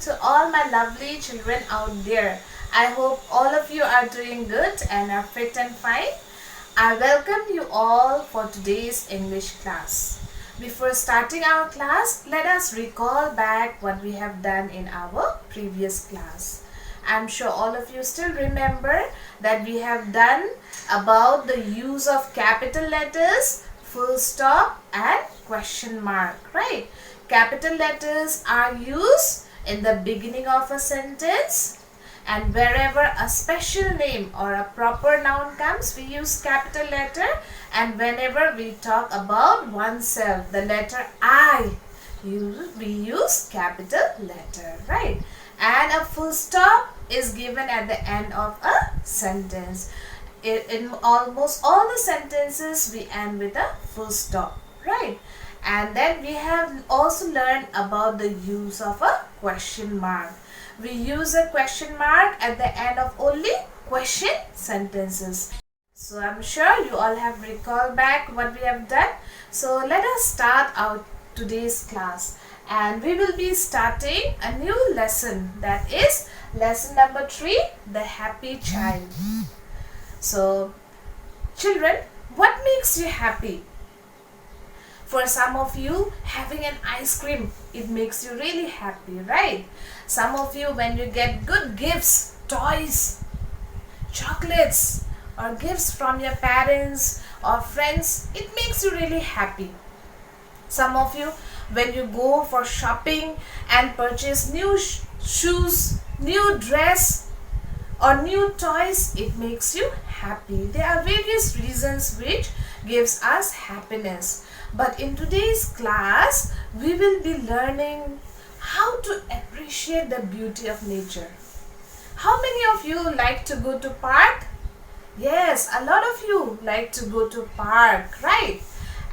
to all my lovely children out there. I hope all of you are doing good and are fit and fine. I welcome you all for today's English class. Before starting our class, let us recall back what we have done in our previous class. I'm sure all of you still remember that we have done about the use of capital letters, full stop and question mark, right? Capital letters are used in the beginning of a sentence, and wherever a special name or a proper noun comes, we use capital letter, and whenever we talk about oneself, the letter I, we use capital letter, right? And a full stop is given at the end of a sentence. In almost all the sentences, we end with a full stop, right? And then we have also learned about the use of a question mark. We use a question mark at the end of only question sentences. So I'm sure you all have recalled back what we have done. So let us start our today's class. And we will be starting a new lesson, that is lesson number 3, the happy child. So children, what makes you happy? For some of you, having an ice cream, it makes you really happy, right? Some of you, when you get good gifts, toys, chocolates, or gifts from your parents or friends, it makes you really happy. Some of you, when you go for shopping and purchase new shoes, new dress, or new toys, it makes you happy. There are various reasons which gives us happiness. But in today's class, we will be learning how to appreciate the beauty of nature. How many of you like to go to park? Yes, a lot of you like to go to park, right?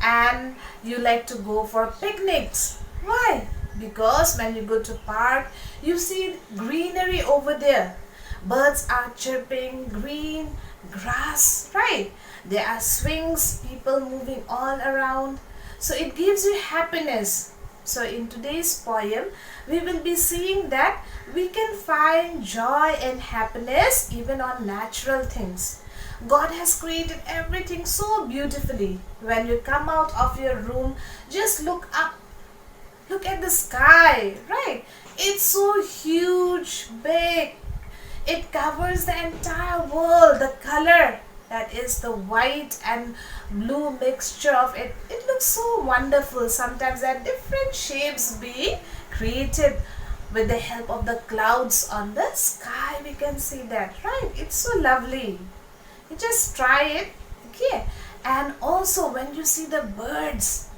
And you like to go for picnics. Why? Because when you go to park, you see greenery over there. Birds are chirping, green grass, right? There are swings, people moving all around. So it gives you happiness. So in today's poem, we will be seeing that we can find joy and happiness even on natural things. God has created everything so beautifully. When you come out of your room, just look up. Look at the sky, right? It's so huge, big. It covers the entire world. The color, that is the white and blue mixture of it, it looks so wonderful. Sometimes there are different shapes being created with the help of the clouds on the sky. We can see that, right? It's so lovely. You just try it, okay? And also when you see the birds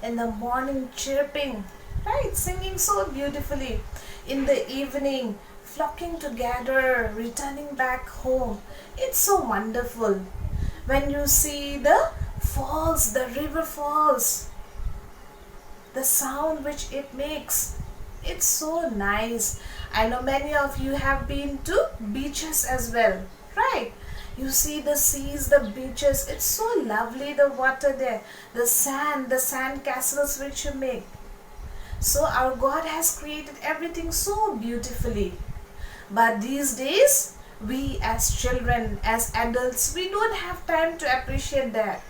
in the morning chirping, right, singing so beautifully, in the evening flocking together, returning back home, it's so wonderful. When you see the falls, the river falls, the sound which it makes, it's so nice. I know many of you have been to beaches as well, right? You see the seas, the beaches, it's so lovely, the water there, the sand castles which you make. So our God has created everything so beautifully. But these days, we as children, as adults, we don't have time to appreciate that.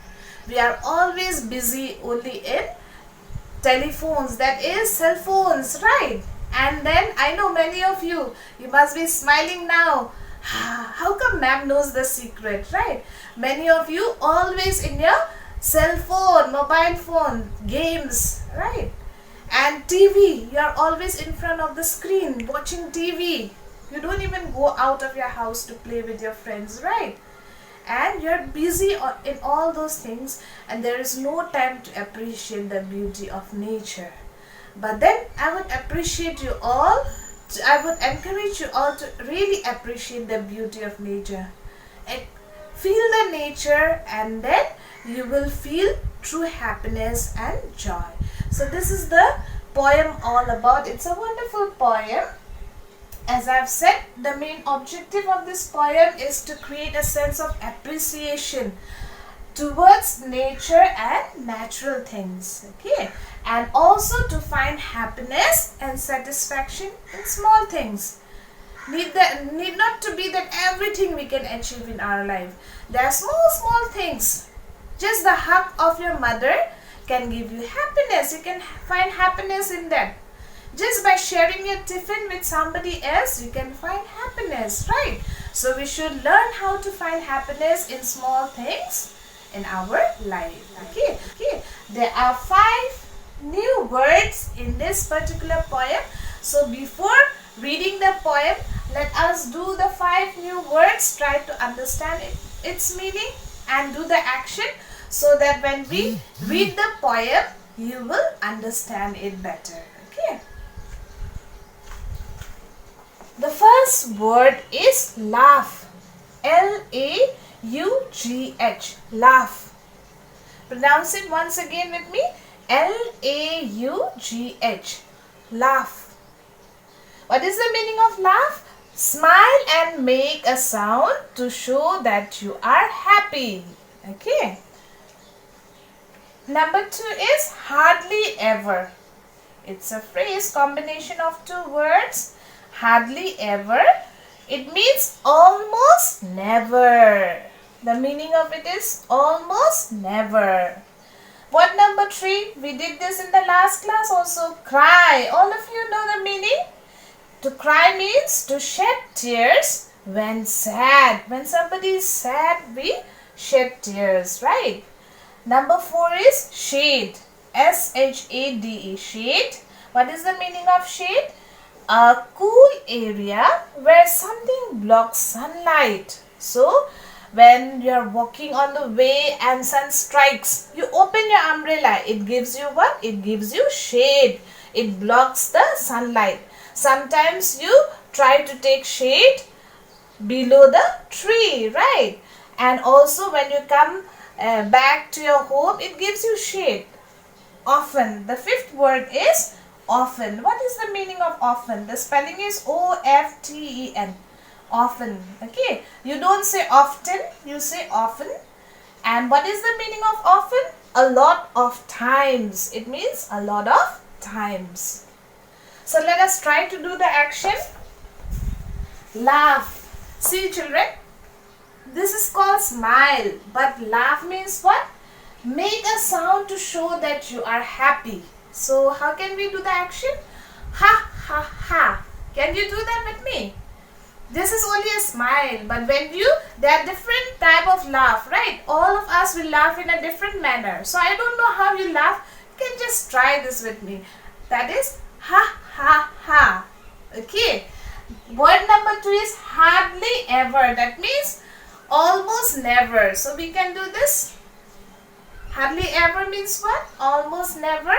We are always busy only in telephones, that is cell phones, right? And then I know many of you must be smiling now. How come ma'am knows the secret, right? Many of you always in your cell phone, mobile phone, games, right? And TV, you are always in front of the screen watching TV. You don't even go out of your house to play with your friends, right? And you're busy in all those things, and there is no time to appreciate the beauty of nature. But then I would appreciate you all, I would encourage you all to really appreciate the beauty of nature. Feel the nature, and then you will feel true happiness and joy. So this is the poem all about. It's a wonderful poem. As I've said, the main objective of this poem is to create a sense of appreciation towards nature and natural things. Okay, and also to find happiness and satisfaction in small things. Need not to be that everything we can achieve in our life. There are small things. Just the hug of your mother can give you happiness. You can find happiness in that. Just by sharing your tiffin with somebody else, you can find happiness, right? So we should learn how to find happiness in small things in our life. Okay. There are 5 new words in this particular poem. So before reading the poem, let us do the 5 new words. Try to understand its meaning and do the action, so that when we read the poem, you will understand it better. Okay. The first word is laugh. L-A-U-G-H. Laugh. Pronounce it once again with me. L-A-U-G-H. Laugh. What is the meaning of laugh? Smile and make a sound to show that you are happy. Okay. Number 2 is hardly ever. It's a phrase combination of 2 words. Hardly ever. It means almost never. The meaning of it is almost never. What number 3? We did this in the last class also. Cry. All of you know the meaning? To cry means to shed tears when sad. When somebody is sad, we shed tears, right? Number 4 is shade. S-H-A-D-E. Shade. What is the meaning of shade? A cool area where something blocks sunlight. So, when you are walking on the way and sun strikes, you open your umbrella. It gives you what? It gives you shade. It blocks the sunlight. Sometimes you try to take shade below the tree, right? And also when you come back to your home, it gives you shade. Often. The 5th word is often. What is the meaning of often? The spelling is O-F-T-E-N. Often. Okay. You don't say often, you say often. And what is the meaning of often? A lot of times. It means a lot of times. So let us try to do the action. Laugh. See, children, this is called smile, but laugh means what? Make a sound to show that you are happy. So how can we do the action? Ha ha ha. Can you do that with me? This is only a smile, but there are different type of laugh, right? All of us will laugh in a different manner. So I don't know how you laugh. You can just try this with me. That is ha ha ha. Okay. Word number 2 is hardly ever. That means almost never. So we can do this. Hardly ever means what? Almost never.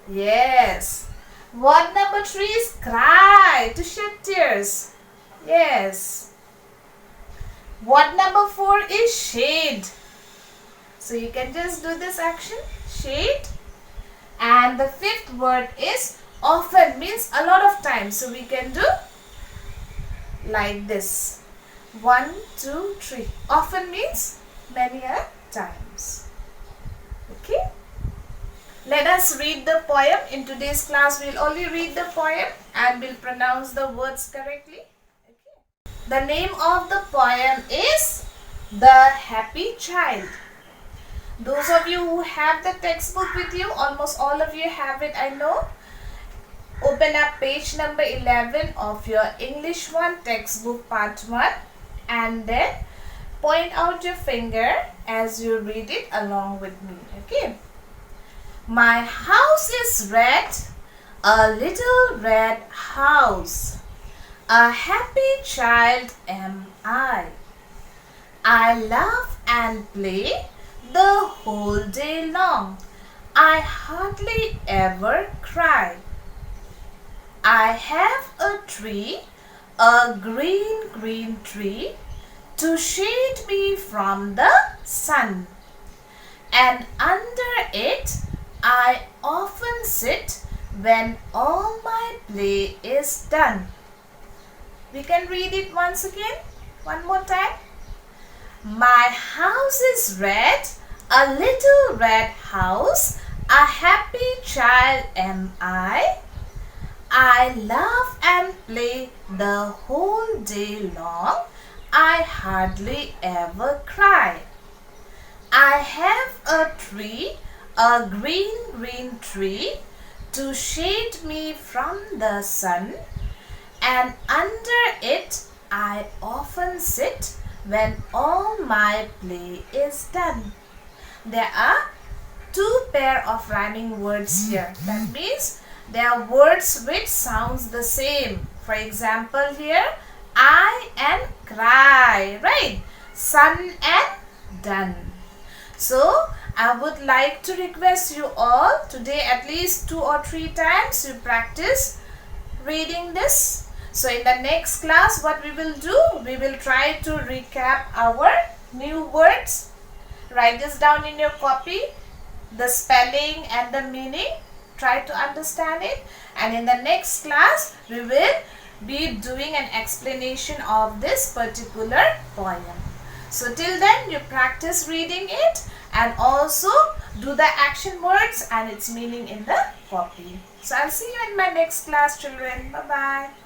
Yes. Word number 3 is cry, to shed tears. Yes. Word number 4 is shade. So you can just do this action. Shade. And the 5th word is often, means a lot of times. So we can do like this. 1, 2, 3. Often means many a times. Okay. Let us read the poem. In today's class, we'll only read the poem and we'll pronounce the words correctly. Okay. The name of the poem is The Happy Child. Those of you who have the textbook with you, almost all of you have it, I know. Open up page number 11 of your English 1 textbook part 1 and then point out your finger as you read it along with me. Okay. My house is red, a little red house. A happy child am I. I laugh and play the whole day long. I hardly ever cry. I have a tree, a green tree, to shade me from the sun. And under it I often sit when all my play is done. We can read it once again, one more time. My house is red, a little red house. A happy child am I. I laugh and play the whole day long. I hardly ever cry. I have a tree, a green tree, to shade me from the sun, and under it I often sit when all my play is done. There are two pair of rhyming words here. That means there are words which sounds the same. For example here, I and cry, right? Sun and done. So I would like to request you all today at least 2 or 3 times you practice reading this. So in the next class what we will do, we will try to recap our new words. Write this down in your copy, the spelling and the meaning. Try to understand it, and in the next class we will be doing an explanation of this particular poem. So till then you practice reading it and also do the action words and its meaning in the copy. So I'll see you in my next class, children. Bye bye.